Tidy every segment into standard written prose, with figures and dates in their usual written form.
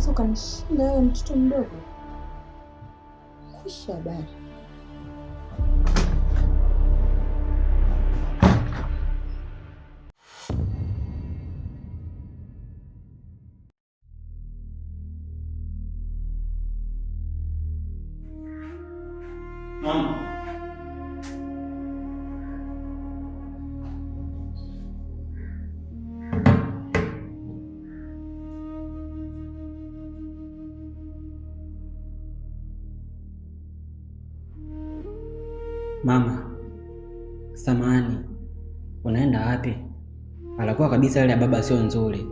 unaweza ukanishinda wewe mtoto mdogo? Kwisha habari. Mama. Mama, samahani, unaenda wapi? Alakuwa kabisa ile ya baba sio nzuri,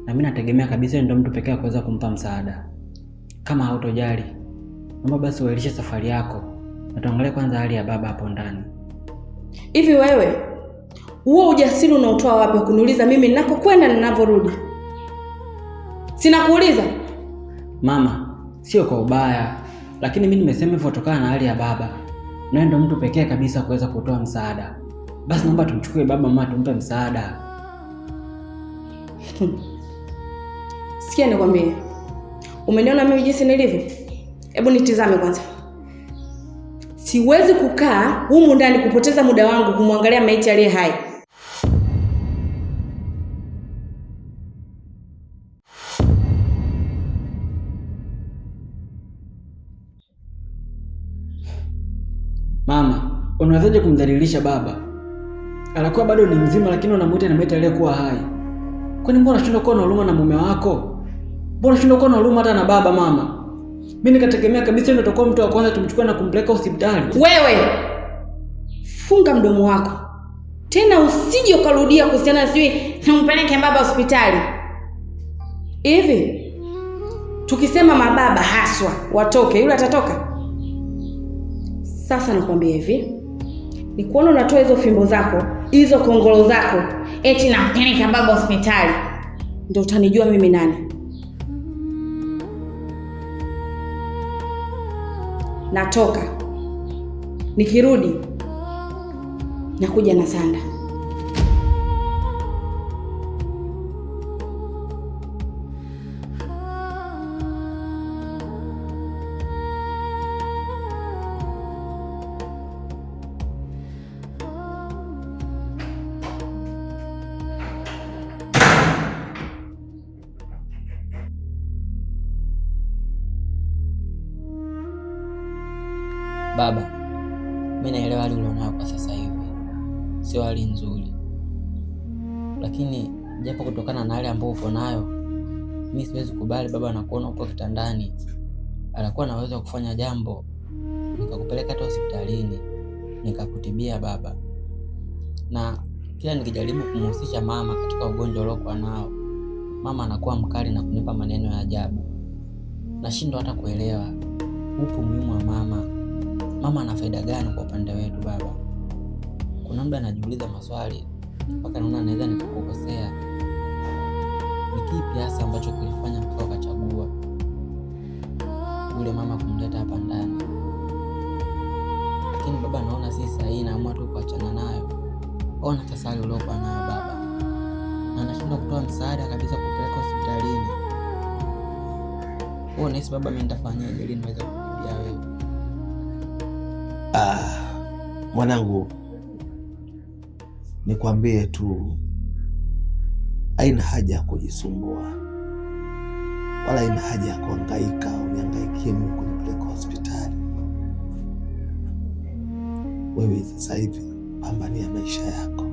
na mimi nategemea kabisa ndio mtu pekee kuweza kumpa msaada. Kama hautojali, naomba basi uailishe safari yako na tuangalie kwanza hali ya baba hapo ndani. Hivi wewe, huo ujasiri unaotoa wapi kuniuliza mimi ninapokwenda na ninaporudi? Sina kuuliza. Mama, sio kwa ubaya, lakini mimi nimesema hivyo kutokana na hali ya baba. Na ndio mtu pekee kabisa kuweza kutoa msaada. Basi naomba tumchukue baba, mama, tumpe msaada. Sikia nikwambie. Umeniona mimi jinsi nilivyo? Hebu nitizame kwanza. Siwezi kukaa humu ndani kupoteza muda wangu kumwangalia maiti aliye hai. Mama, unawezaje kumdhalilisha baba? Anakuwa bado ni mzima lakini unamuita na maiti aliyekuwa hai. Kwani mbona unashindwa kuwa na huruma na mume wako? Mbona unashindwa kuwa na huruma hata na baba mama? Mimi nikategemea kabisa ndio utakuwa mtu wa kwanza tumchukue na kumpeleka hospitali. Wewe funga mdomo wako. Tena usije ukarudia kuhusiana sijui nampeleke baba hospitali. Hivi tukisema mababa haswa watoke, yule atatoka? Sasa nakwambia hivi, ni kuona unatoa hizo fimbo zako, hizo kongolo zako, eti nampeleka baba hospitali, ndio utanijua mimi nani. Natoka. Nikirudi nakuja na sanda. Baba, mimi naelewa hali ulionayo kwa sasa hivi sio hali nzuri, lakini japo kutokana na hali ambayo uko nayo, mimi siwezi kubali baba anakuona uko kitandani. Alikuwa anaweza kufanya jambo nikakupeleka hata hospitalini nikakutibia baba, na kila nikijaribu kumhusisha mama katika ugonjwa uliokuwa nao, mama anakuwa mkali na kunipa maneno ya ajabu. Nashindwa hata kuelewa upo umuhimu wa mama. Mama ana faida gani kwa upande wetu baba? Kuna muda anajiuliza maswali mpaka naona naweza nikakukosea. Ni kipi hasa ambacho kilifanya mpaka ukachagua yule mama kumleta hapa ndani? Lakini baba, naona si sahihi, naamua tu kuachana nayo. Ona sasa hali uliokuwa nayo baba, na anashindwa kutoa msaada kabisa kupeleka hospitalini. Wewe unahisi baba mimi nitafanyaje ili niweze kukutibia wewe? Mwanangu, nikwambie tu, haina haja ya kujisumbua wala haina haja ya kuhangaika uniangaikie mimi kunipeleka hospitali. Wewe sasa hivi pambania maisha yako.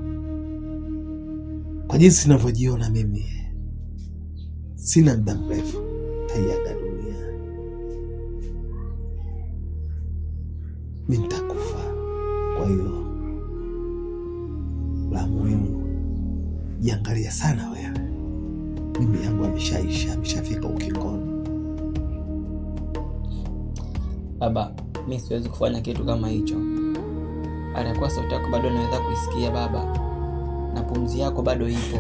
Kwa jinsi ninavyojiona mimi, sina muda mrefu taiaga dunia. Mimi nitakufa. Kwa hiyo la muhimu, jiangalia sana wewe. Mimi yangu ameshaisha, ameshafika ukingoni. Baba, mimi siwezi kufanya kitu kama hicho. Alikuwa sauti yako bado naweza kuisikia baba, na pumzi yako bado ipo.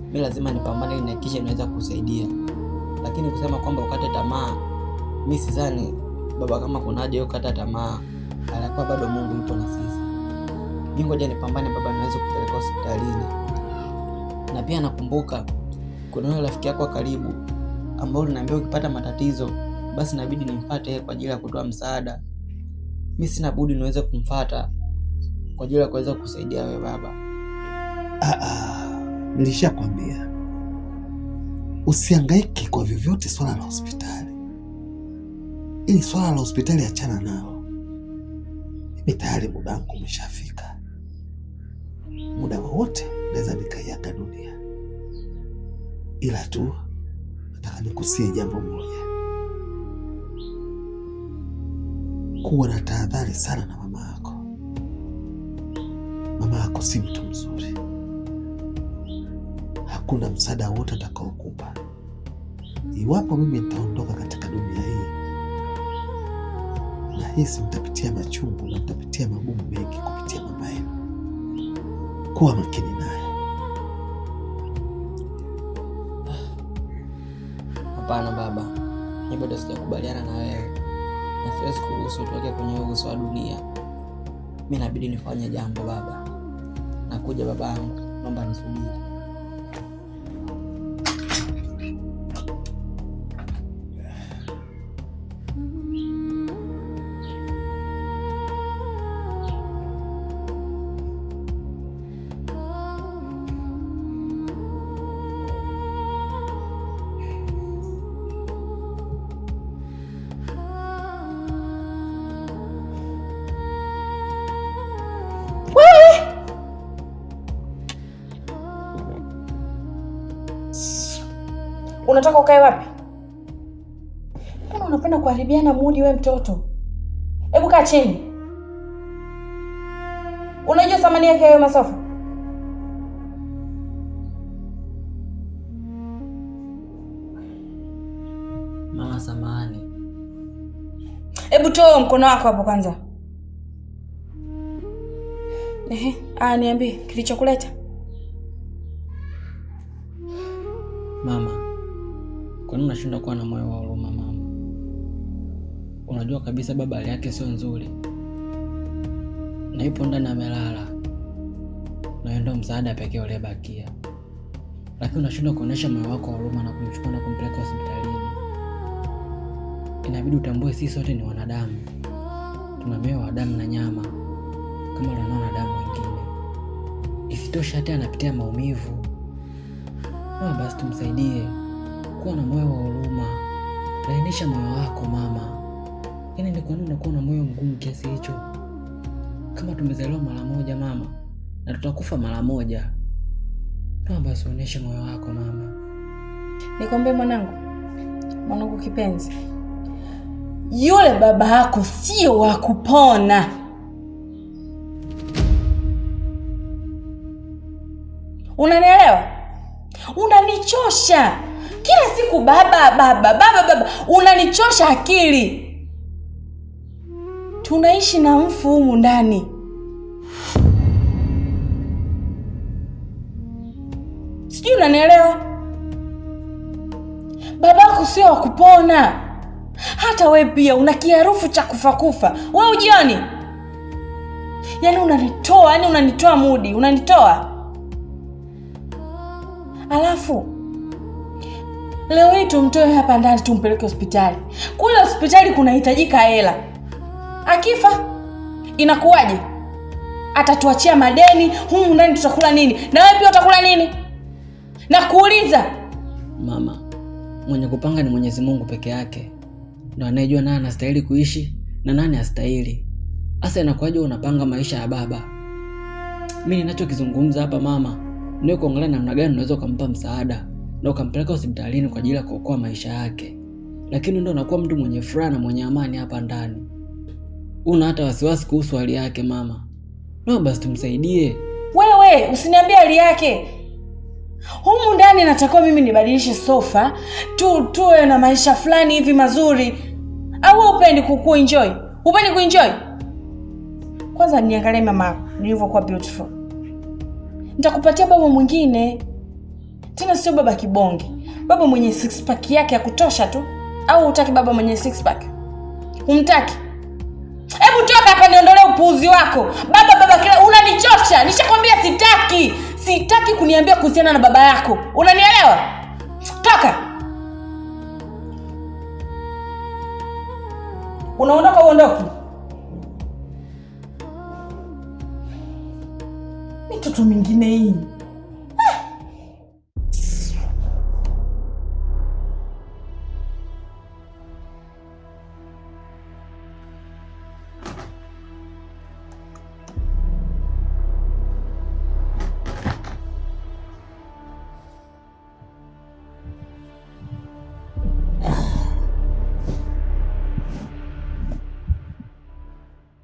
Mimi lazima nipambane ili nihakikishe naweza kusaidia. Lakini kusema kwamba ukate tamaa, mimi sidhani baba kama kuna haja ukata tamaa. Alikuwa bado Mungu yupo na sisi. Mimi ngoja nipambane baba, naweza kupeleka hospitalini. Na pia nakumbuka kuna yule rafiki yako karibu ambalo linaambia ukipata matatizo basi inabidi nimfuate kwa ajili ya kutoa msaada. Mimi sina budi niweze kumfuata kwa ajili ya kuweza kusaidia wewe baba. Nilishakwambia usihangaike kwa vyovyote swala la hospitali. Ili swala la hospitali achana nalo. Mimi tayari muda wangu umeshafika. Muda wowote naweza nikaiaga dunia. Ila tu nataka nikusie jambo moja. Kuwa na tahadhari sana na mama yako. Mama yako si mtu mzuri. Hakuna msaada wote atakaokupa. Iwapo mimi nitaondoka katika dunia hii, na hisi mtapitia machungu na mtapitia magumu mengi kupitia mama yenu. Kuwa makini naye. Hapana baba, mimi bado sijakubaliana na wewe. Na siwezi kuruhusu utoke kwenye uso wa dunia. Mimi inabidi nifanye jambo baba. Nakuja babangu, naomba nisubiri. Unataka ukae wapi? Mbona unapenda kuharibiana mudi we mtoto? Hebu kaa chini. Unajua thamani yake hayo masofa? Mama samahani. Hebu toa mkono wako hapo kwanza. Niambie kilichokuleta. Mama, kwa nini unashindwa kuwa na moyo wa huruma mama? Unajua kabisa baba hali yake sio nzuri. Na yupo ndani amelala. Na ndio msaada pekee uliobakia. Lakini unashindwa kuonesha moyo wako wa huruma na kumchukua na kumpeleka hospitalini. Inabidi utambue sisi sote ni wanadamu. Tuna mioyo wa damu na nyama kama wanadamu wengine. Isitoshe hata anapitia maumivu. Basi tumsaidie. Kuwa na moyo wa huruma. Lainisha moyo wako mama. Yaani ni kwa nini unakuwa na moyo mgumu kiasi hicho? Kama tumezaliwa mara moja mama, na tutakufa mara moja. Basi onyesha moyo wako mama. Nikwambie mwanangu kipenzi. Yule baba yako sio wa kupona. Unanielewa? Unanichosha. Kila siku baba. Unanichosha akili. Tunaishi na mfu humu ndani. Sijui unanielewa? Babako sio wa kupona. Hata wewe pia una kiharufu cha kufa. Wewe ujioni? Yaani unanitoa mudi, unanitoa. Alafu leo hii tumtoe hapa ndani tumpeleke hospitali. Kule hospitali kunahitajika hela. Akifa inakuwaje? Atatuachia madeni, humu ndani tutakula nini? Na wewe pia utakula nini? Nakuuliza. Mama, mwenye kupanga ni Mwenyezi Mungu peke yake. Ndio anayejua nani anastahili kuishi na nani hastahili. Sasa inakuwaje unapanga maisha ya baba? Mimi ninachokizungumza hapa mama, ndio kuangalia namna gani unaweza kumpa msaada na ukampeleka hospitalini kwa ajili ya kuokoa maisha yake. Lakini ndio unakuwa mtu mwenye furaha na mwenye amani hapa ndani. Una hata wasiwasi kuhusu hali yake mama. Basi tumsaidie. Wewe usiniambie hali yake. Humu ndani natakiwa mimi nibadilishe sofa, tuwe na maisha fulani hivi mazuri. Au upendi kuenjoy? Upendi kuenjoy? Kwanza niangalie mama nilivyokuwa beautiful. Nitakupatia baba mwingine. Tena sio baba kibonge. Baba mwenye six pack yake ya kutosha tu. Au hutaki baba mwenye six pack? Humtaki? Hebu toka hapa niondolee upuuzi wako. Baba kila unanichosha. Nishakwambia sitaki kuniambia kuhusiana na baba yako. Unanielewa? Toka. Unaondoka uondoke? Mitoto mingine hii.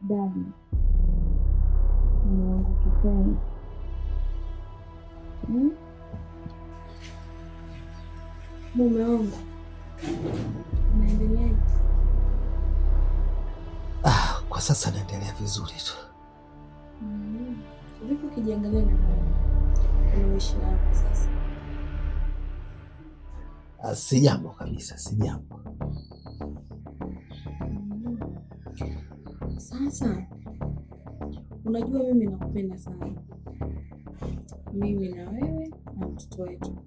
Dada, mume wangu kipenzi, mume wangu, unaendeleaje? Kwa sasa naendelea vizuri tu. Vipi ukijiangalia na unaishi hapo sasa? Si jambo kabisa, si jambo. Sasa unajua mimi nakupenda sana, mimi na wewe na mtoto wetu,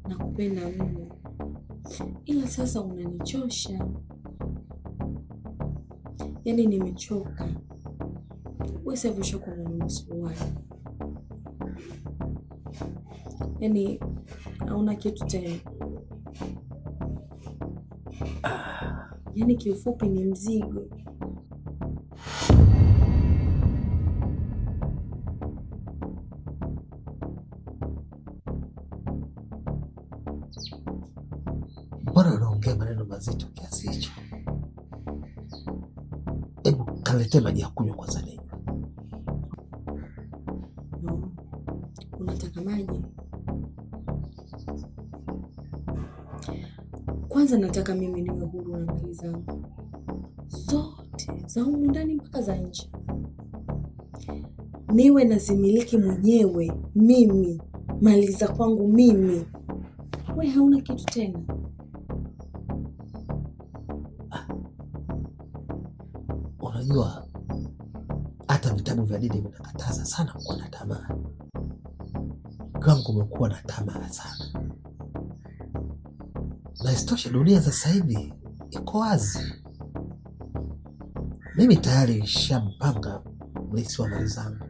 nakupenda mimi, ila sasa unanichosha. Yaani nimechoka. Wewe sasa ushakuwa mwanamsuruali, yaani hauna kitu tena. Yaani kiufupi ni mzigo. Mbona unaongea maneno mazito kiasi hicho? Hebu kalete maji ya kunywa kwanza ninywe. No. Unataka maji? Kwanza nataka mimi niwe huru na mali zangu zote za humu ndani mpaka za nje, niwe nazimiliki mwenyewe mimi, mali za kwangu mimi. We hauna kitu tena. Unajua hata vitabu vya dini vinakataza sana kuwa na tamaa. Kwangu kumekuwa na tamaa sana, na isitoshe dunia sasa hivi iko wazi. Mimi tayari shampanga mlisi wa mali zangu,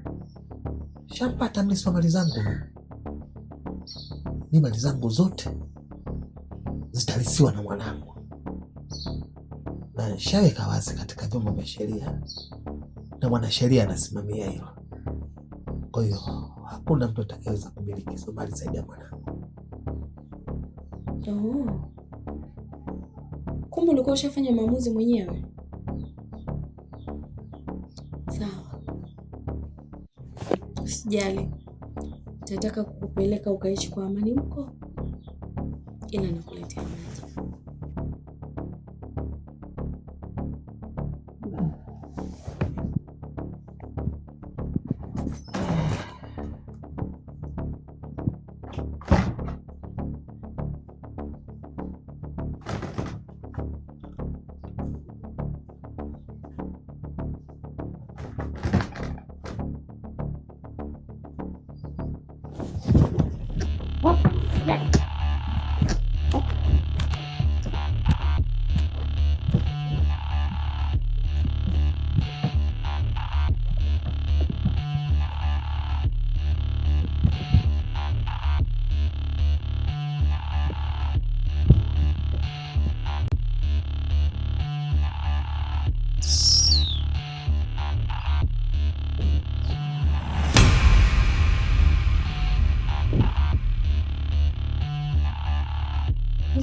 shampata mlisi wa mali zangu. Ni mali zangu zote zitalisiwa na mwanangu, na shaweka wazi katika vyombo vya sheria, na mwanasheria anasimamia hilo. Kwa hiyo hakuna mtu atakayeweza kumiliki hizo mali zaidi ya mwanangu. Oh. Kumbe ulikuwa ushafanya maamuzi mwenyewe? Sawa, usijali, nitataka kukupeleka ukaishi kwa amani huko, ila nakuletea maji.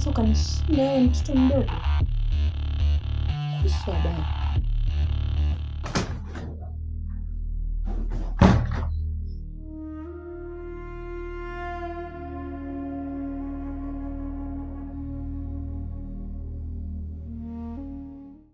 Ukanishinda wewe mtoto mdogo. Kisha baba